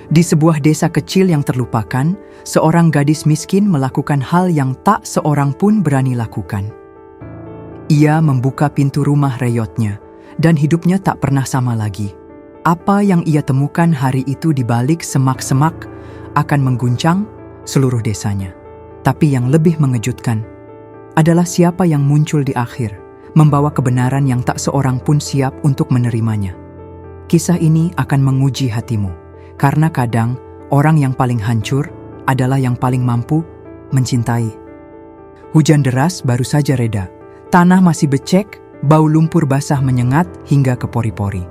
Di sebuah desa kecil yang terlupakan, seorang gadis miskin melakukan hal yang tak seorang pun berani lakukan. Ia membuka pintu rumah reyotnya, dan hidupnya tak pernah sama lagi. Apa yang ia temukan hari itu di balik semak-semak akan mengguncang seluruh desanya. Tapi yang lebih mengejutkan adalah siapa yang muncul di akhir, membawa kebenaran yang tak seorang pun siap untuk menerimanya. Kisah ini akan menguji hatimu, karena kadang orang yang paling hancur adalah yang paling mampu mencintai. Hujan deras baru saja reda. Tanah masih becek, bau lumpur basah menyengat hingga ke pori-pori.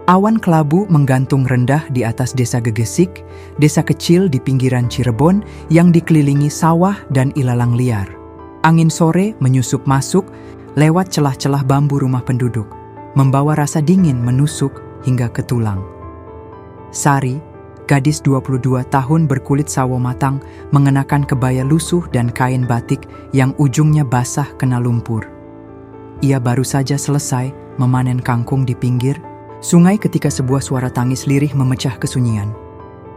Awan kelabu menggantung rendah di atas desa Gegesik, desa kecil di pinggiran Cirebon yang dikelilingi sawah dan ilalang liar. Angin sore menyusup masuk lewat celah-celah bambu rumah penduduk, membawa rasa dingin menusuk hingga ke tulang. Sari, gadis 22 tahun berkulit sawo matang, mengenakan kebaya lusuh dan kain batik yang ujungnya basah kena lumpur. Ia baru saja selesai memanen kangkung di pinggir sungai ketika sebuah suara tangis lirih memecah kesunyian.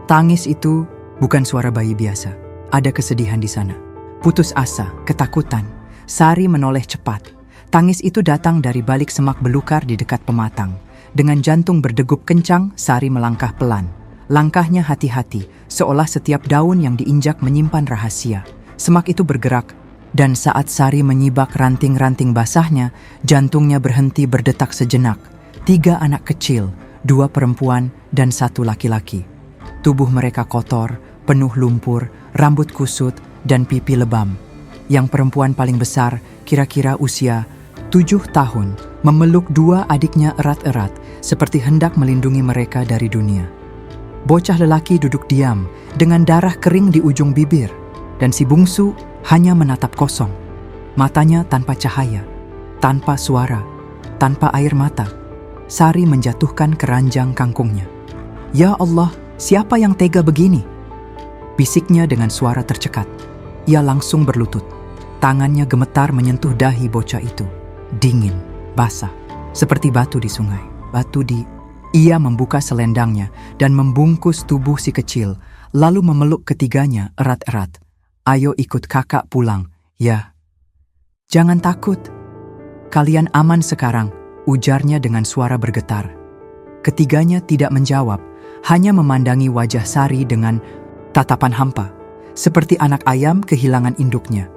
Tangis itu bukan suara bayi biasa. Ada kesedihan di sana. Putus asa, ketakutan. Sari menoleh cepat. Tangis itu datang dari balik semak belukar di dekat pematang. Dengan jantung berdegup kencang, Sari melangkah pelan. Langkahnya hati-hati, seolah setiap daun yang diinjak menyimpan rahasia. Semak itu bergerak, dan saat Sari menyibak ranting-ranting basahnya, jantungnya berhenti berdetak sejenak. 3 anak kecil, 2 perempuan dan 1 laki-laki. Tubuh mereka kotor, penuh lumpur, rambut kusut, dan pipi lebam. Yang perempuan paling besar, kira-kira usia 7 tahun, memeluk 2 adiknya erat-erat, seperti hendak melindungi mereka dari dunia. Bocah lelaki duduk diam, dengan darah kering di ujung bibir, dan si bungsu hanya menatap kosong. Matanya tanpa cahaya, tanpa suara, tanpa air mata. Sari menjatuhkan keranjang kangkungnya. "Ya Allah, siapa yang tega begini?" bisiknya dengan suara tercekat. Ia langsung berlutut. Tangannya gemetar menyentuh dahi bocah itu. Dingin, basah, seperti batu di sungai. Ia membuka selendangnya dan membungkus tubuh si kecil, lalu memeluk ketiganya erat-erat. "Ayo ikut kakak pulang, ya." "Jangan takut. Kalian aman sekarang," ujarnya dengan suara bergetar. Ketiganya tidak menjawab, hanya memandangi wajah Sari dengan tatapan hampa, seperti anak ayam kehilangan induknya.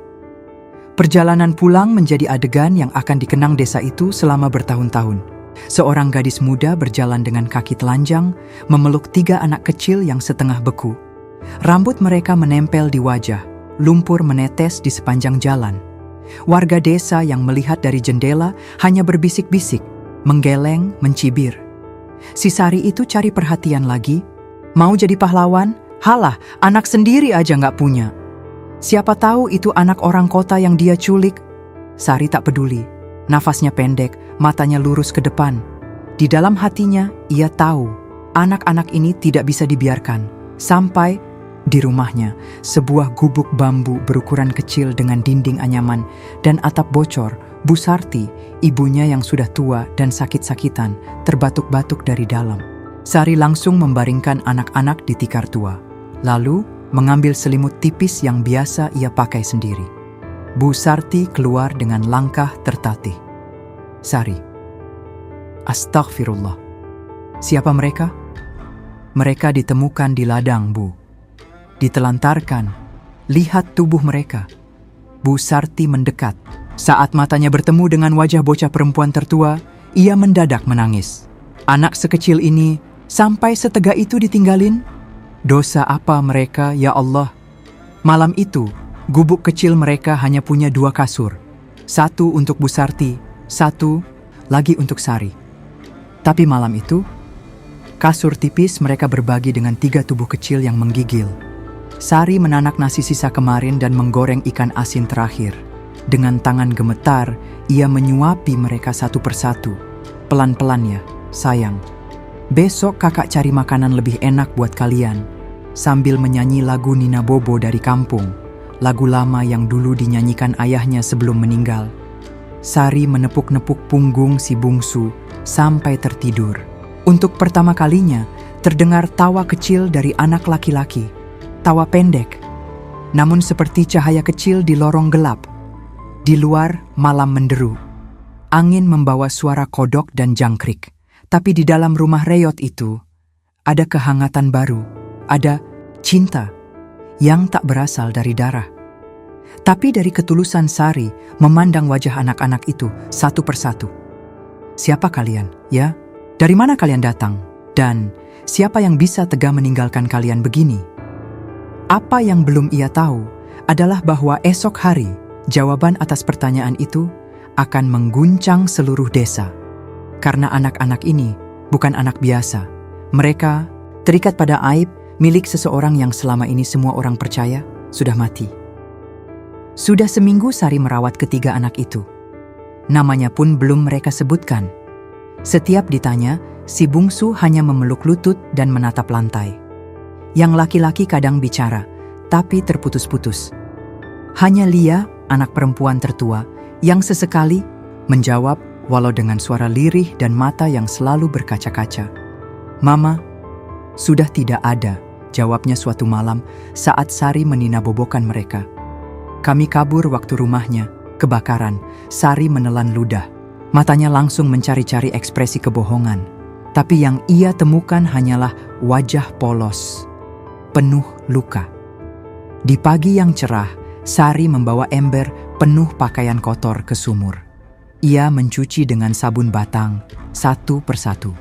Perjalanan pulang menjadi adegan yang akan dikenang desa itu selama bertahun-tahun. Seorang gadis muda berjalan dengan kaki telanjang, memeluk 3 anak kecil yang setengah beku. Rambut mereka menempel di wajah, lumpur menetes di sepanjang jalan. Warga desa yang melihat dari jendela hanya berbisik-bisik, menggeleng, mencibir. Si Sari itu cari perhatian lagi. Mau jadi pahlawan? Halah, anak sendiri aja nggak punya. Siapa tahu itu anak orang kota yang dia culik. Sari tak peduli. Nafasnya pendek, matanya lurus ke depan. Di dalam hatinya, ia tahu anak-anak ini tidak bisa dibiarkan. Sampai di rumahnya, sebuah gubuk bambu berukuran kecil dengan dinding anyaman dan atap bocor, Bu Sarti, ibunya yang sudah tua dan sakit-sakitan, terbatuk-batuk dari dalam. Sari langsung membaringkan anak-anak di tikar tua, lalu mengambil selimut tipis yang biasa ia pakai sendiri. Bu Sarti keluar dengan langkah tertatih. "Sari." "Astagfirullah. Siapa mereka?" "Mereka ditemukan di ladang, Bu. Ditelantarkan. Lihat tubuh mereka." Bu Sarti mendekat. Saat matanya bertemu dengan wajah bocah perempuan tertua, ia mendadak menangis. Anak sekecil ini sampai setega itu ditinggalin? Dosa apa mereka, ya Allah? Malam itu, gubuk kecil mereka hanya punya 2 kasur. 1 untuk Bu Sarti, 1 lagi untuk Sari. Tapi malam itu, kasur tipis mereka berbagi dengan 3 tubuh kecil yang menggigil. Sari menanak nasi sisa kemarin dan menggoreng ikan asin terakhir. Dengan tangan gemetar, ia menyuapi mereka satu persatu. "Pelan-pelan ya, sayang. Besok kakak cari makanan lebih enak buat kalian." Sambil menyanyi lagu Nina Bobo dari kampung, lagu lama yang dulu dinyanyikan ayahnya sebelum meninggal. Sari menepuk-nepuk punggung si bungsu sampai tertidur. Untuk pertama kalinya, terdengar tawa kecil dari anak laki-laki. Tawa pendek, namun seperti cahaya kecil di lorong gelap. Di luar, malam menderu. Angin membawa suara kodok dan jangkrik. Tapi di dalam rumah Reyot itu, ada kehangatan baru, ada cinta yang tak berasal dari darah. Tapi dari ketulusan Sari memandang wajah anak-anak itu satu persatu. Siapa kalian, ya? Dari mana kalian datang? Dan siapa yang bisa tega meninggalkan kalian begini? Apa yang belum ia tahu adalah bahwa esok hari jawaban atas pertanyaan itu akan mengguncang seluruh desa. Karena anak-anak ini bukan anak biasa. Mereka terikat pada aib milik seseorang yang selama ini semua orang percaya sudah mati. Sudah seminggu Sari merawat ketiga anak itu. Namanya pun belum mereka sebutkan. Setiap ditanya, si bungsu hanya memeluk lutut dan menatap lantai. Yang laki-laki kadang bicara, tapi terputus-putus. Hanya Lia, anak perempuan tertua, yang sesekali menjawab walau dengan suara lirih dan mata yang selalu berkaca-kaca. "Mama, sudah tidak ada," jawabnya suatu malam saat Sari meninabobokan mereka. "Kami kabur waktu rumahnya kebakaran." Sari menelan ludah. Matanya langsung mencari-cari ekspresi kebohongan. Tapi yang ia temukan hanyalah wajah polos, penuh luka. Di pagi yang cerah, Sari membawa ember penuh pakaian kotor ke sumur. Ia mencuci dengan sabun batang, satu persatu.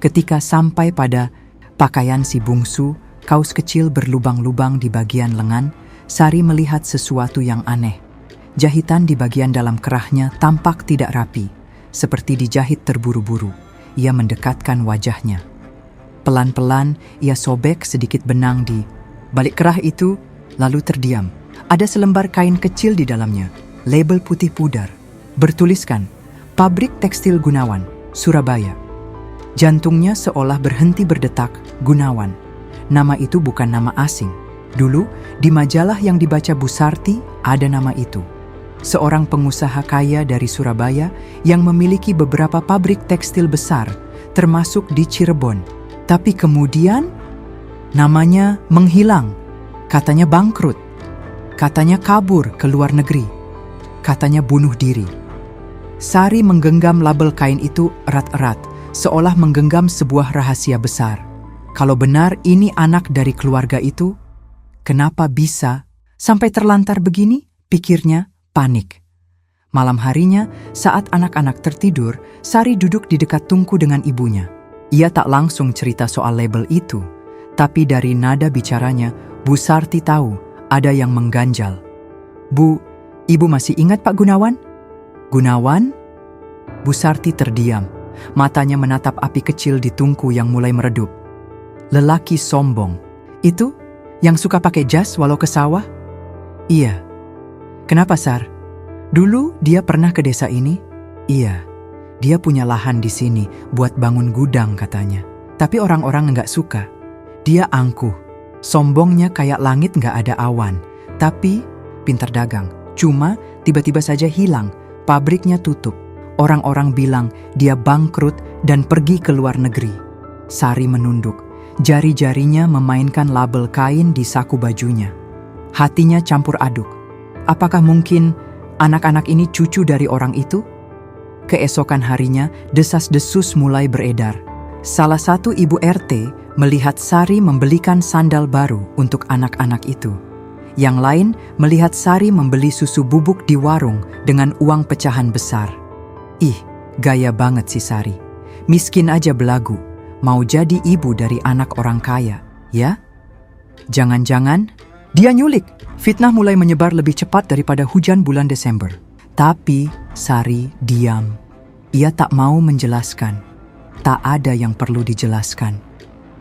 Ketika sampai pada pakaian si bungsu, kaos kecil berlubang-lubang di bagian lengan, Sari melihat sesuatu yang aneh. Jahitan di bagian dalam kerahnya tampak tidak rapi, seperti dijahit terburu-buru. Ia mendekatkan wajahnya. Pelan-pelan ia sobek sedikit benang di balik kerah itu, lalu terdiam. Ada selembar kain kecil di dalamnya, label putih pudar. Bertuliskan, Pabrik Tekstil Gunawan, Surabaya. Jantungnya seolah berhenti berdetak, Gunawan. Nama itu bukan nama asing. Dulu, di majalah yang dibaca Bu Sarti, ada nama itu. Seorang pengusaha kaya dari Surabaya yang memiliki beberapa pabrik tekstil besar, termasuk di Cirebon. Tapi kemudian, namanya menghilang. Katanya bangkrut. Katanya kabur ke luar negeri. Katanya bunuh diri. Sari menggenggam label kain itu erat-erat, seolah menggenggam sebuah rahasia besar. Kalau benar ini anak dari keluarga itu, kenapa bisa sampai terlantar begini? Pikirnya. Panik. Malam harinya, saat anak-anak tertidur, Sari duduk di dekat tungku dengan ibunya. Ia tak langsung cerita soal label itu, tapi dari nada bicaranya, Bu Sarti tahu ada yang mengganjal. "Bu, ibu masih ingat Pak Gunawan?" "Gunawan?" Bu Sarti terdiam. Matanya menatap api kecil di tungku yang mulai meredup. "Lelaki sombong. Itu yang suka pakai jas walau ke sawah?" "Iya." "Kenapa, Sar? Dulu dia pernah ke desa ini?" "Iya, dia punya lahan di sini buat bangun gudang," katanya. "Tapi orang-orang nggak suka. Dia angkuh, sombongnya kayak langit nggak ada awan. Tapi pintar dagang. Cuma tiba-tiba saja hilang, pabriknya tutup. Orang-orang bilang dia bangkrut dan pergi ke luar negeri." Sari menunduk, jari-jarinya memainkan label kain di saku bajunya. Hatinya campur aduk. Apakah mungkin anak-anak ini cucu dari orang itu? Keesokan harinya, desas-desus mulai beredar. Salah satu ibu RT melihat Sari membelikan sandal baru untuk anak-anak itu. Yang lain melihat Sari membeli susu bubuk di warung dengan uang pecahan besar. Ih, gaya banget si Sari. Miskin aja belagu, mau jadi ibu dari anak orang kaya, ya? Jangan-jangan dia nyulik. Fitnah mulai menyebar lebih cepat daripada hujan bulan Desember. Tapi Sari diam. Ia tak mau menjelaskan. Tak ada yang perlu dijelaskan.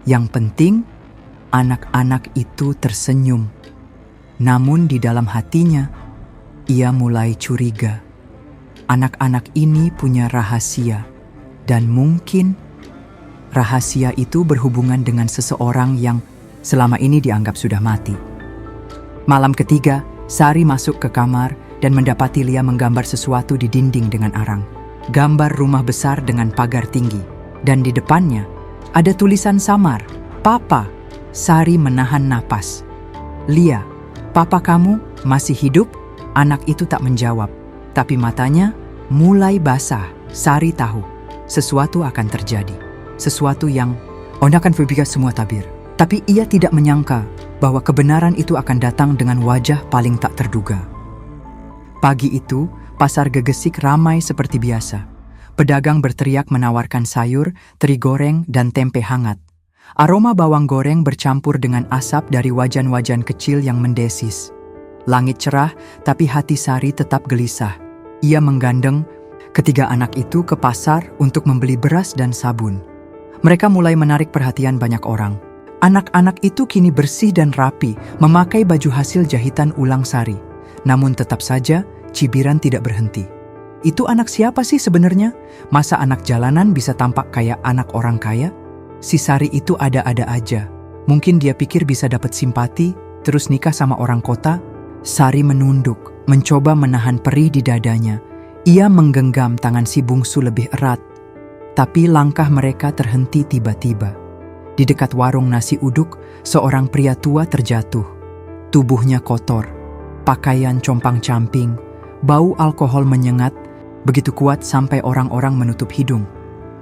Yang penting, anak-anak itu tersenyum. Namun di dalam hatinya, ia mulai curiga. Anak-anak ini punya rahasia. Dan mungkin rahasia itu berhubungan dengan seseorang yang selama ini dianggap sudah mati. Malam ketiga, Sari masuk ke kamar dan mendapati Lia menggambar sesuatu di dinding dengan arang. Gambar rumah besar dengan pagar tinggi. Dan di depannya, Ada tulisan samar, "Papa." Sari menahan napas. "Lia, papa kamu masih hidup?" Anak itu tak menjawab, tapi matanya mulai basah. Sari tahu sesuatu akan terjadi. Sesuatu yang Ona akan berpikir semua tabir. Tapi ia tidak menyangka bahwa kebenaran itu akan datang dengan wajah paling tak terduga. Pagi itu, pasar Gegesik ramai seperti biasa. Pedagang berteriak menawarkan sayur, teri goreng, dan tempe hangat. Aroma bawang goreng bercampur dengan asap dari wajan-wajan kecil yang mendesis. Langit cerah, tapi hati Sari tetap gelisah. Ia menggandeng ketiga anak itu ke pasar untuk membeli beras dan sabun. Mereka mulai menarik perhatian banyak orang. Anak-anak itu kini bersih dan rapi, memakai baju hasil jahitan ulang Sari. Namun tetap saja, cibiran tidak berhenti. Itu anak siapa sih sebenarnya? Masa anak jalanan bisa tampak kayak anak orang kaya? Si Sari itu ada-ada aja. Mungkin dia pikir bisa dapat simpati, terus nikah sama orang kota. Sari menunduk, mencoba menahan perih di dadanya. Ia menggenggam tangan si bungsu lebih erat. Tapi langkah mereka terhenti tiba-tiba. Di dekat warung nasi uduk, seorang pria tua terjatuh. Tubuhnya kotor, pakaian compang-camping, bau alkohol menyengat, begitu kuat sampai orang-orang menutup hidung.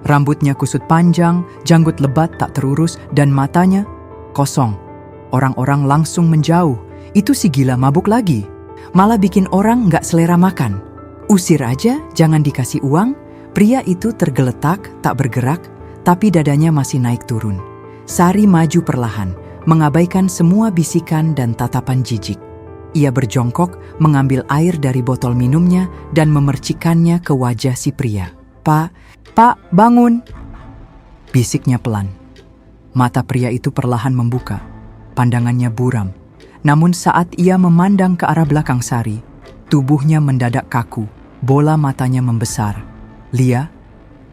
Rambutnya kusut panjang, janggut lebat tak terurus, dan matanya kosong. Orang-orang langsung menjauh. Itu si gila mabuk lagi. Malah bikin orang nggak selera makan. Usir aja, jangan dikasih uang. Pria itu tergeletak, tak bergerak, tapi dadanya masih naik turun. Sari maju perlahan, mengabaikan semua bisikan dan tatapan jijik. Ia berjongkok, mengambil air dari botol minumnya dan memercikannya ke wajah si pria. Pak, bangun!" bisiknya pelan. Mata pria itu perlahan membuka, pandangannya buram. Namun saat ia memandang ke arah belakang Sari, tubuhnya mendadak kaku, bola matanya membesar. "Lia?"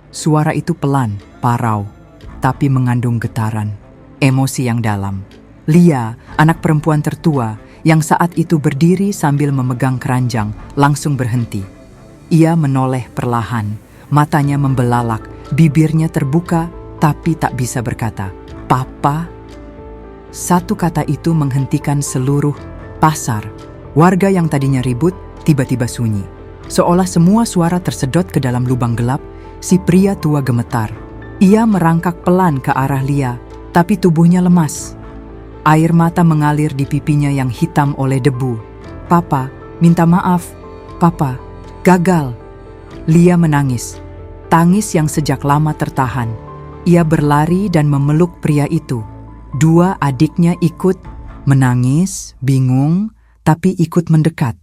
Suara itu pelan, parau, tapi mengandung getaran, emosi yang dalam. Lia, anak perempuan tertua, yang saat itu berdiri sambil memegang keranjang, langsung berhenti. Ia menoleh perlahan, matanya membelalak, bibirnya terbuka, tapi tak bisa berkata, "Papa?" Satu kata itu menghentikan seluruh pasar. Warga yang tadinya ribut, tiba-tiba sunyi. Seolah semua suara tersedot ke dalam lubang gelap, si pria tua gemetar. Ia merangkak pelan ke arah Lia, tapi tubuhnya lemas. Air mata mengalir di pipinya yang hitam oleh debu. "Papa, minta maaf. Papa, gagal." Lia menangis. Tangis yang sejak lama tertahan. Ia berlari dan memeluk pria itu. Dua adiknya ikut menangis, bingung, tapi ikut mendekat.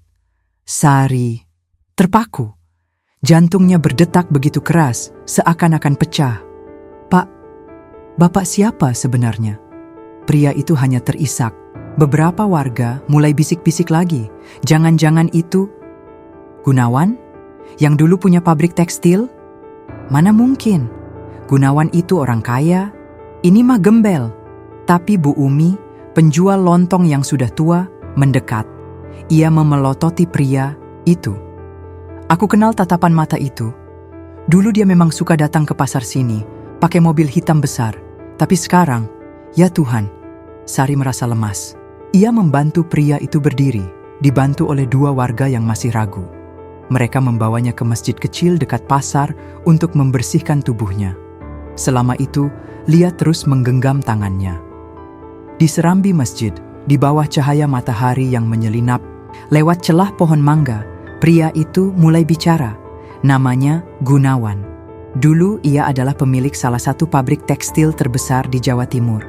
Sari terpaku. Jantungnya berdetak begitu keras, seakan-akan pecah. "Pak, Bapak siapa sebenarnya?" Pria itu hanya terisak. Beberapa warga mulai bisik-bisik lagi. Jangan-jangan itu Gunawan? Yang dulu punya pabrik tekstil? Mana mungkin. Gunawan itu orang kaya. Ini mah gembel. Tapi Bu Umi, penjual lontong yang sudah tua, mendekat. Ia memelototi pria itu. Aku kenal tatapan mata itu. Dulu dia memang suka datang ke pasar sini, pakai mobil hitam besar. Tapi sekarang, ya Tuhan, Sari merasa lemas. Ia membantu pria itu berdiri, dibantu oleh dua warga yang masih ragu. Mereka membawanya ke masjid kecil dekat pasar untuk membersihkan tubuhnya. Selama itu, Lia terus menggenggam tangannya. Di serambi masjid, di bawah cahaya matahari yang menyelinap, lewat celah pohon mangga, pria itu mulai bicara. Namanya Gunawan. Dulu ia adalah pemilik salah satu pabrik tekstil terbesar di Jawa Timur.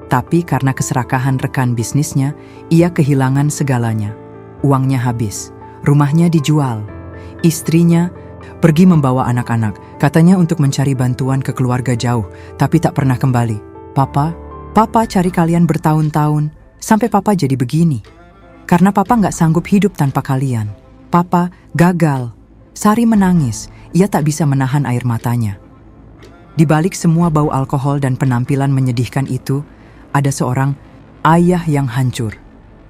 Tapi karena keserakahan rekan bisnisnya, ia kehilangan segalanya. Uangnya habis, rumahnya dijual. Istrinya pergi membawa anak-anak, katanya untuk mencari bantuan ke keluarga jauh, tapi tak pernah kembali. Papa cari kalian bertahun-tahun, sampai Papa jadi begini. Karena Papa nggak sanggup hidup tanpa kalian. Papa gagal. Sari menangis, ia tak bisa menahan air matanya. Di balik semua bau alkohol dan penampilan menyedihkan itu, ada seorang ayah yang hancur.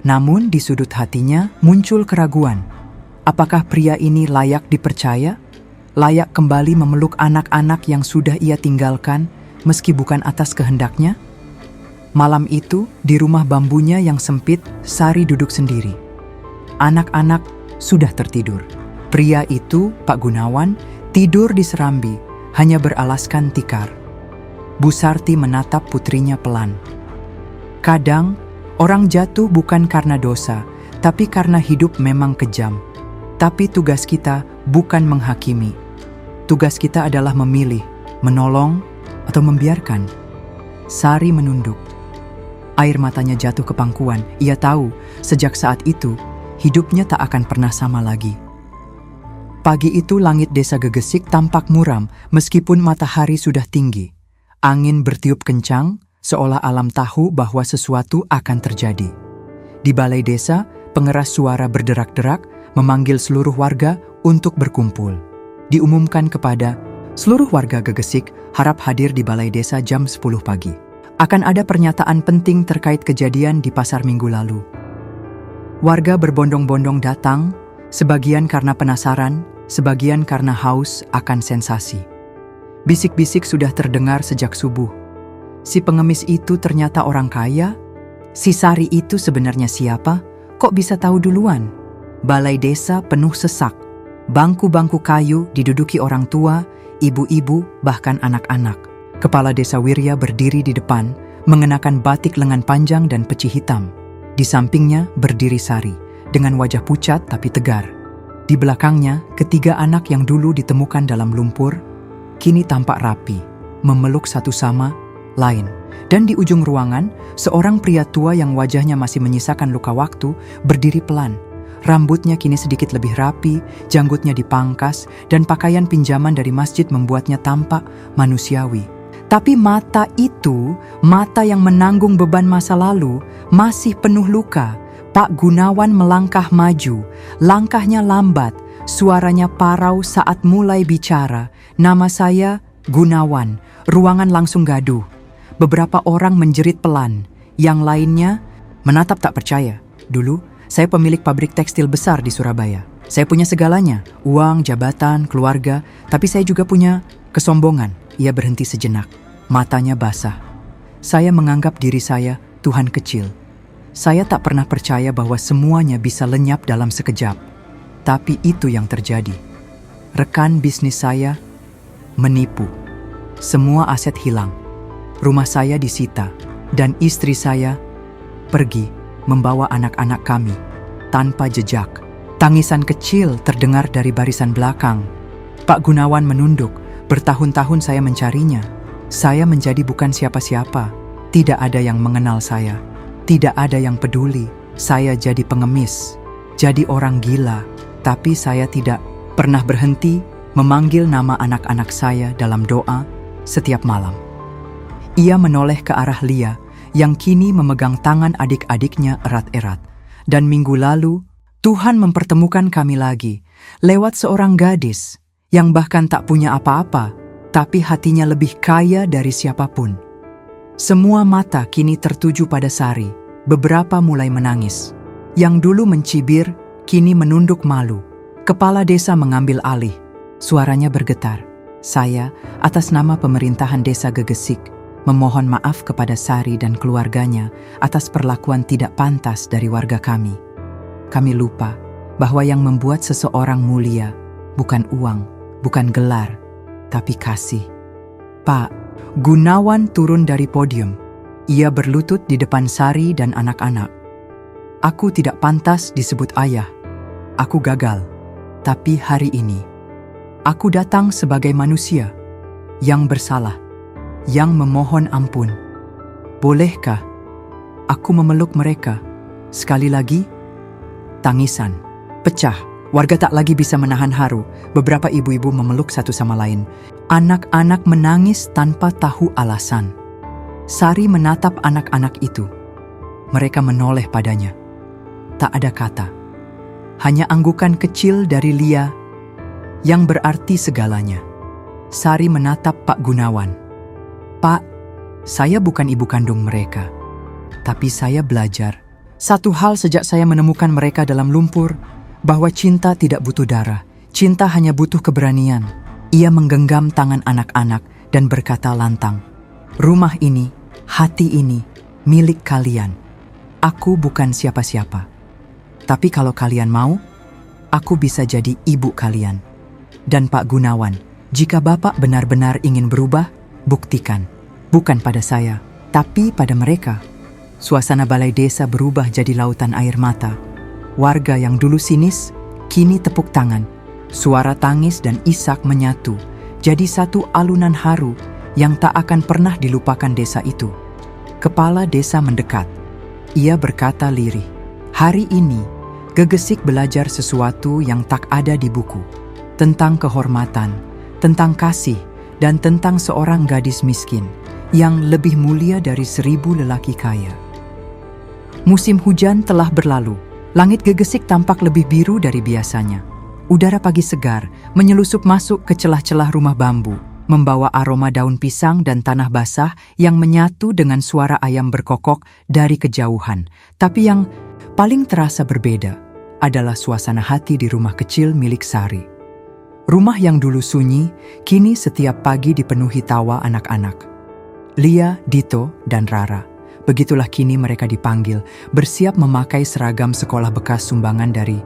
Namun di sudut hatinya muncul keraguan. Apakah pria ini layak dipercaya? Layak kembali memeluk anak-anak yang sudah ia tinggalkan, meski bukan atas kehendaknya? Malam itu, di rumah bambunya yang sempit, Sari duduk sendiri. Anak-anak sudah tertidur. Pria itu, Pak Gunawan, tidur di serambi, hanya beralaskan tikar. Bu Sarti menatap putrinya pelan. Kadang, orang jatuh bukan karena dosa, tapi karena hidup memang kejam. Tapi tugas kita bukan menghakimi. Tugas kita adalah memilih, menolong, atau membiarkan. Sari menunduk. Air matanya jatuh ke pangkuan. Ia tahu, sejak saat itu, hidupnya tak akan pernah sama lagi. Pagi itu langit desa Gegesik tampak muram meskipun matahari sudah tinggi. Angin bertiup kencang, seolah alam tahu bahwa sesuatu akan terjadi. Di balai desa, pengeras suara berderak-derak memanggil seluruh warga untuk berkumpul. Diumumkan kepada seluruh warga Gegesik harap hadir di balai desa jam 10 pagi. Akan ada pernyataan penting terkait kejadian di pasar minggu lalu. Warga berbondong-bondong datang, sebagian karena penasaran, sebagian karena haus akan sensasi. Bisik-bisik sudah terdengar sejak subuh. Si pengemis itu ternyata orang kaya? Si Sari itu sebenarnya siapa? Kok bisa tahu duluan? Balai desa penuh sesak. Bangku-bangku kayu diduduki orang tua, ibu-ibu, bahkan anak-anak. Kepala desa Wirya berdiri di depan, mengenakan batik lengan panjang dan peci hitam. Di sampingnya berdiri Sari, dengan wajah pucat tapi tegar. Di belakangnya, ketiga anak yang dulu ditemukan dalam lumpur, kini tampak rapi, memeluk satu sama lain. Dan di ujung ruangan, seorang pria tua yang wajahnya masih menyisakan luka waktu, berdiri pelan. Rambutnya kini sedikit lebih rapi, janggutnya dipangkas, dan pakaian pinjaman dari masjid membuatnya tampak manusiawi. Tapi mata itu, mata yang menanggung beban masa lalu, masih penuh luka. Pak Gunawan melangkah maju, langkahnya lambat, suaranya parau saat mulai bicara. Nama saya Gunawan. Ruangan langsung gaduh. Beberapa orang menjerit pelan, yang lainnya menatap tak percaya. Dulu, saya pemilik pabrik tekstil besar di Surabaya. Saya punya segalanya, uang, jabatan, keluarga, tapi saya juga punya kesombongan. Ia berhenti sejenak, matanya basah. Saya menganggap diri saya Tuhan kecil. Saya tak pernah percaya bahwa semuanya bisa lenyap dalam sekejap. Tapi itu yang terjadi. Rekan bisnis saya menipu. Semua aset hilang. Rumah saya disita, dan istri saya pergi membawa anak-anak kami tanpa jejak. Tangisan kecil terdengar dari barisan belakang. Pak Gunawan menunduk. Bertahun-tahun saya mencarinya. Saya menjadi bukan siapa-siapa. Tidak ada yang mengenal saya. Tidak ada yang peduli. Saya jadi pengemis, jadi orang gila. Tapi saya tidak pernah berhenti memanggil nama anak-anak saya dalam doa setiap malam. Ia menoleh ke arah Lia yang kini memegang tangan adik-adiknya erat-erat. Dan minggu lalu, Tuhan mempertemukan kami lagi lewat seorang gadis yang bahkan tak punya apa-apa, tapi hatinya lebih kaya dari siapapun. Semua mata kini tertuju pada Sari. Beberapa mulai menangis. Yang dulu mencibir, kini menunduk malu. Kepala desa mengambil alih. Suaranya bergetar. Saya, atas nama pemerintahan desa Gegesik, memohon maaf kepada Sari dan keluarganya atas perlakuan tidak pantas dari warga kami. Kami lupa bahwa yang membuat seseorang mulia bukan uang, bukan gelar, tapi kasih. Pak Gunawan turun dari podium. Ia berlutut di depan Sari dan anak-anak. Aku tidak pantas disebut ayah. Aku gagal. Tapi hari ini, aku datang sebagai manusia yang bersalah, yang memohon ampun. Bolehkah aku memeluk mereka? Sekali lagi, tangisan pecah. Warga tak lagi bisa menahan haru. Beberapa ibu-ibu memeluk satu sama lain. Anak-anak menangis tanpa tahu alasan. Sari menatap anak-anak itu. Mereka menoleh padanya. Tak ada kata. Hanya anggukan kecil dari Lia yang berarti segalanya. Sari menatap Pak Gunawan. Pak, saya bukan ibu kandung mereka. Tapi saya belajar satu hal sejak saya menemukan mereka dalam lumpur, bahwa cinta tidak butuh darah. Cinta hanya butuh keberanian. Ia menggenggam tangan anak-anak dan berkata lantang, Rumah ini, hati ini, milik kalian. Aku bukan siapa-siapa. Tapi kalau kalian mau, aku bisa jadi ibu kalian. Dan Pak Gunawan, jika Bapak benar-benar ingin berubah, buktikan. Bukan pada saya, tapi pada mereka. Suasana balai desa berubah jadi lautan air mata. Warga yang dulu sinis, kini tepuk tangan. Suara tangis dan isak menyatu, jadi satu alunan haru yang tak akan pernah dilupakan desa itu. Kepala desa mendekat. Ia berkata lirih, "Hari ini, Gegesik belajar sesuatu yang tak ada di buku. Tentang kehormatan, tentang kasih, dan tentang seorang gadis miskin yang lebih mulia dari 1000 lelaki kaya." Musim hujan telah berlalu. Langit Gegesik tampak lebih biru dari biasanya. Udara pagi segar menyelusup masuk ke celah-celah rumah bambu, membawa aroma daun pisang dan tanah basah yang menyatu dengan suara ayam berkokok dari kejauhan. Tapi yang paling terasa berbeda adalah suasana hati di rumah kecil milik Sari. Rumah yang dulu sunyi, kini setiap pagi dipenuhi tawa anak-anak. Lia, Dito, dan Rara. Begitulah kini mereka dipanggil, bersiap memakai seragam sekolah bekas sumbangan dari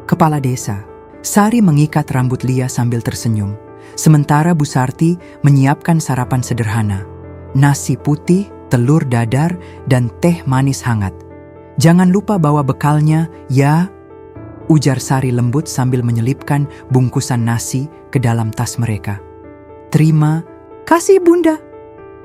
kepala desa. Sari mengikat rambut Lia sambil tersenyum. Sementara Bu Sarti menyiapkan sarapan sederhana. Nasi putih, telur dadar, dan teh manis hangat. "Jangan lupa bawa bekalnya, ya," ujar Sari lembut sambil menyelipkan bungkusan nasi ke dalam tas mereka. "Terima kasih, Bunda,"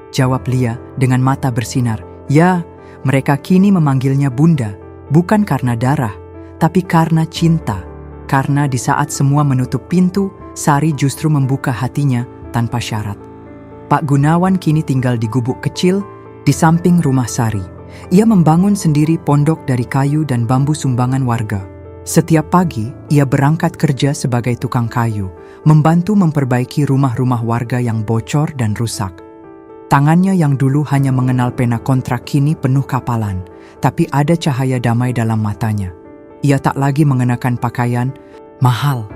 jawab Lia dengan mata bersinar. Ya, mereka kini memanggilnya Bunda, bukan karena darah, tapi karena cinta. Karena di saat semua menutup pintu, Sari justru membuka hatinya tanpa syarat. Pak Gunawan kini tinggal di gubuk kecil di samping rumah Sari. Ia membangun sendiri pondok dari kayu dan bambu sumbangan warga. Setiap pagi, ia berangkat kerja sebagai tukang kayu, membantu memperbaiki rumah-rumah warga yang bocor dan rusak. Tangannya yang dulu hanya mengenal pena kontrak kini penuh kapalan, tapi ada cahaya damai dalam matanya. Ia tak lagi mengenakan pakaian mahal,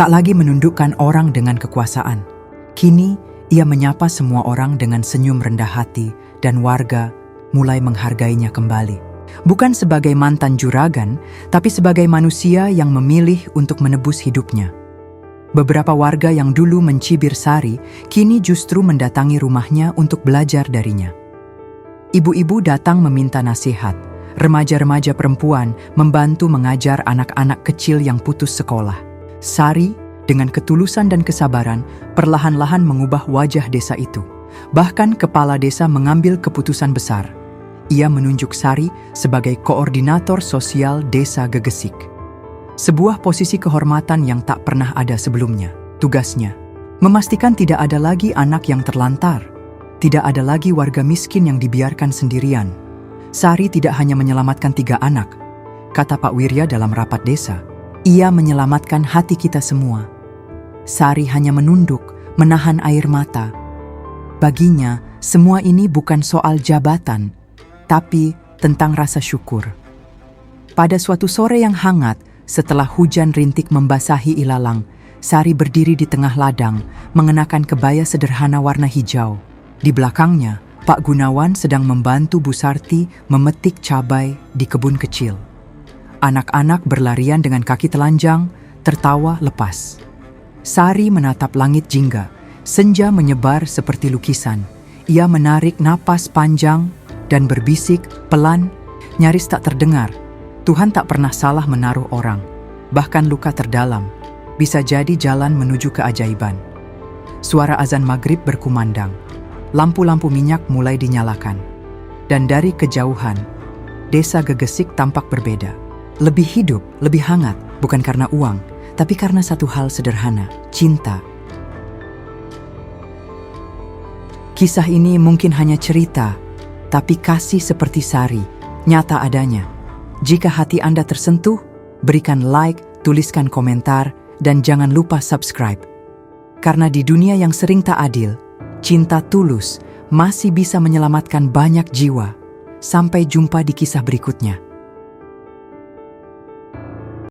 tak lagi menundukkan orang dengan kekuasaan. Kini, ia menyapa semua orang dengan senyum rendah hati dan warga mulai menghargainya kembali. Bukan sebagai mantan juragan, tapi sebagai manusia yang memilih untuk menebus hidupnya. Beberapa warga yang dulu mencibir Sari, kini justru mendatangi rumahnya untuk belajar darinya. Ibu-ibu datang meminta nasihat. Remaja-remaja perempuan membantu mengajar anak-anak kecil yang putus sekolah. Sari, dengan ketulusan dan kesabaran, perlahan-lahan mengubah wajah desa itu. Bahkan kepala desa mengambil keputusan besar. Ia menunjuk Sari sebagai koordinator sosial desa Gegesik. Sebuah posisi kehormatan yang tak pernah ada sebelumnya. Tugasnya, memastikan tidak ada lagi anak yang terlantar. Tidak ada lagi warga miskin yang dibiarkan sendirian. Sari tidak hanya menyelamatkan 3 anak, kata Pak Wirya dalam rapat desa. Ia menyelamatkan hati kita semua. Sari hanya menunduk, menahan air mata. Baginya, semua ini bukan soal jabatan, tapi tentang rasa syukur. Pada suatu sore yang hangat, setelah hujan rintik membasahi ilalang, Sari berdiri di tengah ladang, mengenakan kebaya sederhana warna hijau. Di belakangnya, Pak Gunawan sedang membantu Bu Sarti memetik cabai di kebun kecil. Anak-anak berlarian dengan kaki telanjang, tertawa lepas. Sari menatap langit jingga, senja menyebar seperti lukisan. Ia menarik napas panjang dan berbisik pelan, nyaris tak terdengar. Tuhan tak pernah salah menaruh orang, bahkan luka terdalam, bisa jadi jalan menuju keajaiban. Suara azan maghrib berkumandang, lampu-lampu minyak mulai dinyalakan. Dan dari kejauhan, desa Gegesik tampak berbeda. Lebih hidup, lebih hangat, bukan karena uang, tapi karena satu hal sederhana, cinta. Kisah ini mungkin hanya cerita, tapi kasih seperti Sari, nyata adanya. Jika hati Anda tersentuh, berikan like, tuliskan komentar, dan jangan lupa subscribe. Karena di dunia yang sering tak adil, cinta tulus masih bisa menyelamatkan banyak jiwa. Sampai jumpa di kisah berikutnya.